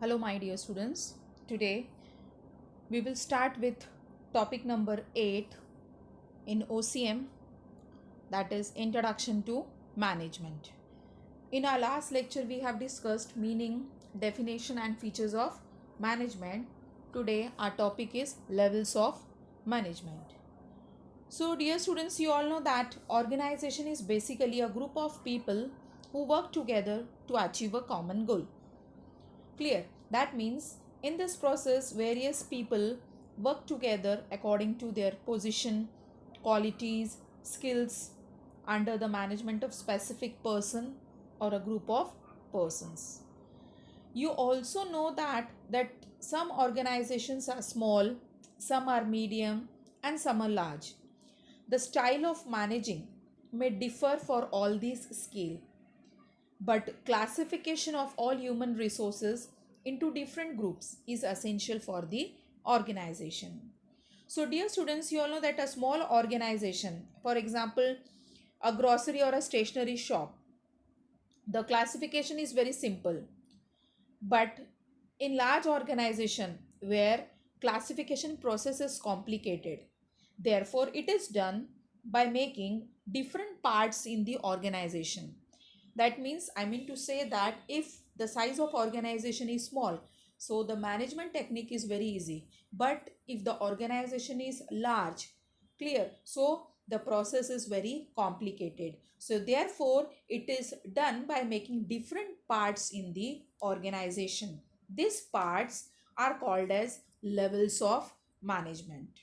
Hello, my dear students. Today we will start with topic number 8 in OCM, that is Introduction to Management. In our last lecture, we have discussed meaning, definition, and features of management. Today, our topic is levels of management. So, dear students, you all know that organization is basically a group of people who work together to achieve a common goal. Clear? That means in this process, various people work together according to their position, qualities, skills under the management of specific person or a group of persons. You also know that some organizations are small, some are medium, and some are large. The style of managing may differ for all these scale, but classification of all human resources into different groups is essential for the organization. So, dear students, you all know that a small organization, for example, a grocery or a stationery shop, the classification is very simple. But in large organization where classification process is complicated, therefore it is done by making different parts in the organization. That means, I mean to say that if the size of organization is small, so the management technique is very easy. But if the organization is large, clear, so the process is very complicated. So therefore it is done by making different parts in the organization. These parts are called as levels of management.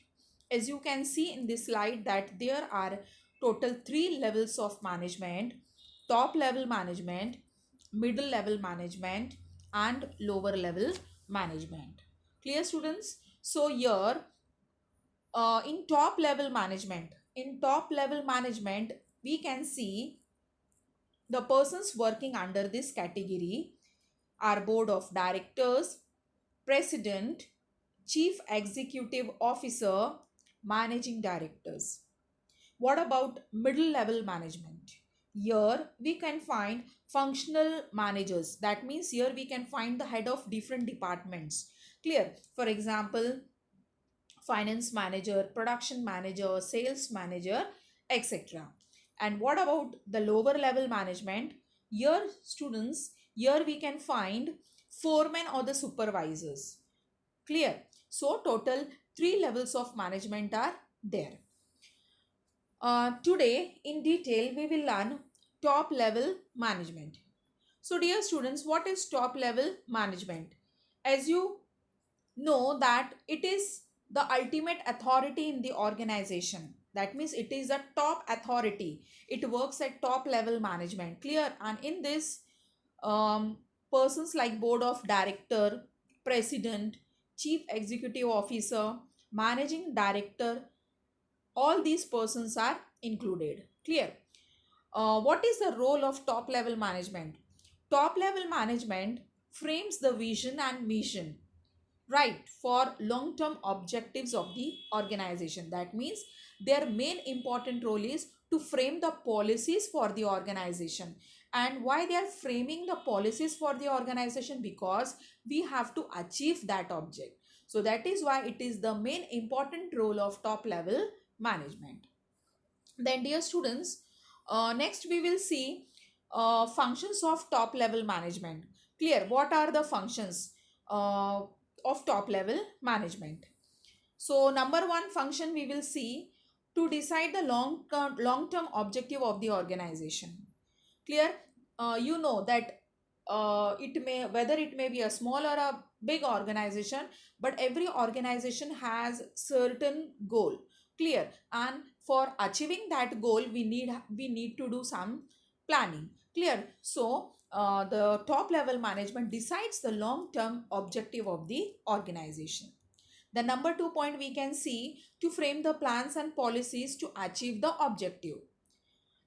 As you can see in this slide that there are total 3 levels of management: top level management, middle level management, and lower level management. Clear, students? So here, in top level management, we can see the persons working under this category are board of directors, president, chief executive officer, managing directors. What about middle level management? Here we can find functional managers. That means here we can find the head of different departments. Clear? For example, finance manager, production manager, sales manager, etc. And what about the lower level management? Here, students, here we can find foremen or the supervisors. Clear? So total 3 levels of management are there. Today, in detail, we will learn top level management. So, dear students, what is top level management? As you know that it is the ultimate authority in the organization. That means it is a top authority. It works at top level management. Clear? And in this, persons like board of director, president, chief executive officer, managing director, all these persons are included. Clear? What is the role of top level management? Top level management frames the vision and mission, right, for long term objectives of the organization. That means their main important role is to frame the policies for the organization. And why they are framing the policies for the organization? Because we have to achieve that object. So that is why it is the main important role of top level management. Then, dear students, next we will see functions of top level management. Clear? What are the functions of top level management? So, number one function we will see to decide the long term objective of the organization. Clear? You know that it may, whether it may be a small or a big organization, but every organization has certain goal. Clear? And for achieving that goal, we need to do some planning. Clear? So the top level management decides the long term objective of the organization. The number 2 point we can see to frame the plans and policies to achieve the objective.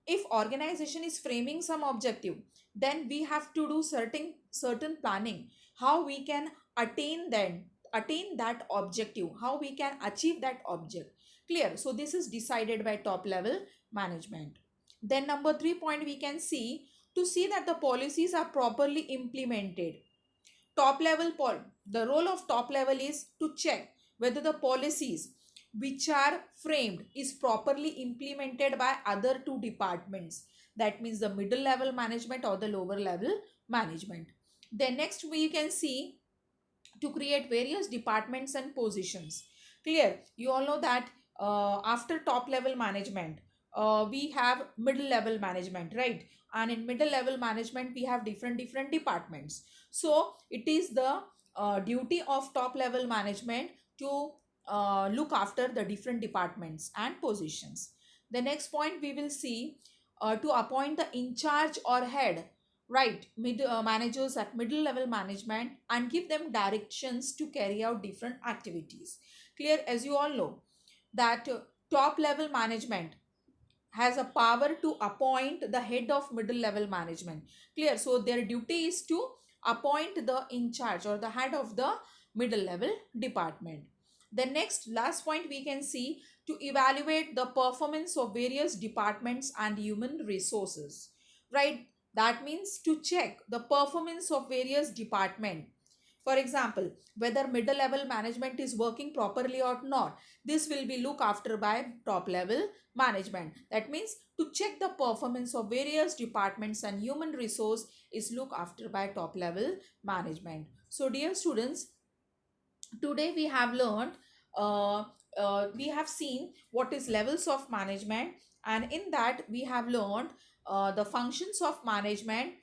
If organization is framing some objective, then we have to do certain planning, how we can attain that objective, how we can achieve that object. Clear? So this is decided by top level management. Then number 3 point we can see to see that the policies are properly implemented. top level the role of top level is to check whether the policies which are framed is properly implemented by other two departments, that means the middle level management or the lower level management. Then next we can see to create various departments and positions. Clear? You all know that after top level management, we have middle level management, right? And in middle level management, we have different departments. So it is the duty of top level management to look after the different departments and positions. The next point we will see to appoint the in charge or head, right, managers at middle level management and give them directions to carry out different activities. Clear? As you all know that top level management has a power to appoint the head of middle level management. Clear? So their duty is to appoint the in charge or the head of the middle level department. The next last point we can see to evaluate the performance of various departments and human resources, right? That means to check the performance of various department. For example, whether middle level management is working properly or not, this will be looked after by top level management. That means to check the performance of various departments and human resource is looked after by top level management. So dear students, today we have learned, uh, we have seen what is levels of management, and in that we have learned the functions of management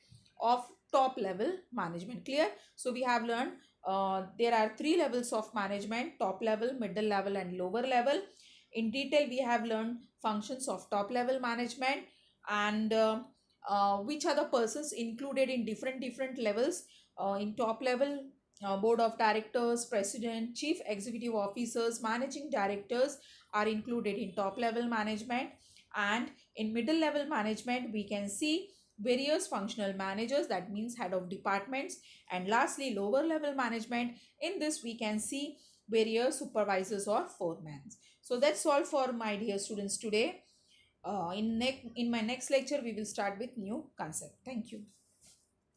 of top level management. Clear? So we have learned there are three levels of management: top level, middle level and lower level. In detail we have learned functions of top level management and which are the persons included in different levels. In top level, board of directors, president, chief executive officers, managing directors are included in top level management. And in middle level management we can see various functional managers, that means head of departments. And lastly, lower level management, in this we can see various supervisors or foremen. So that's all for my dear students today. In my next lecture we will start with new concept. Thank you.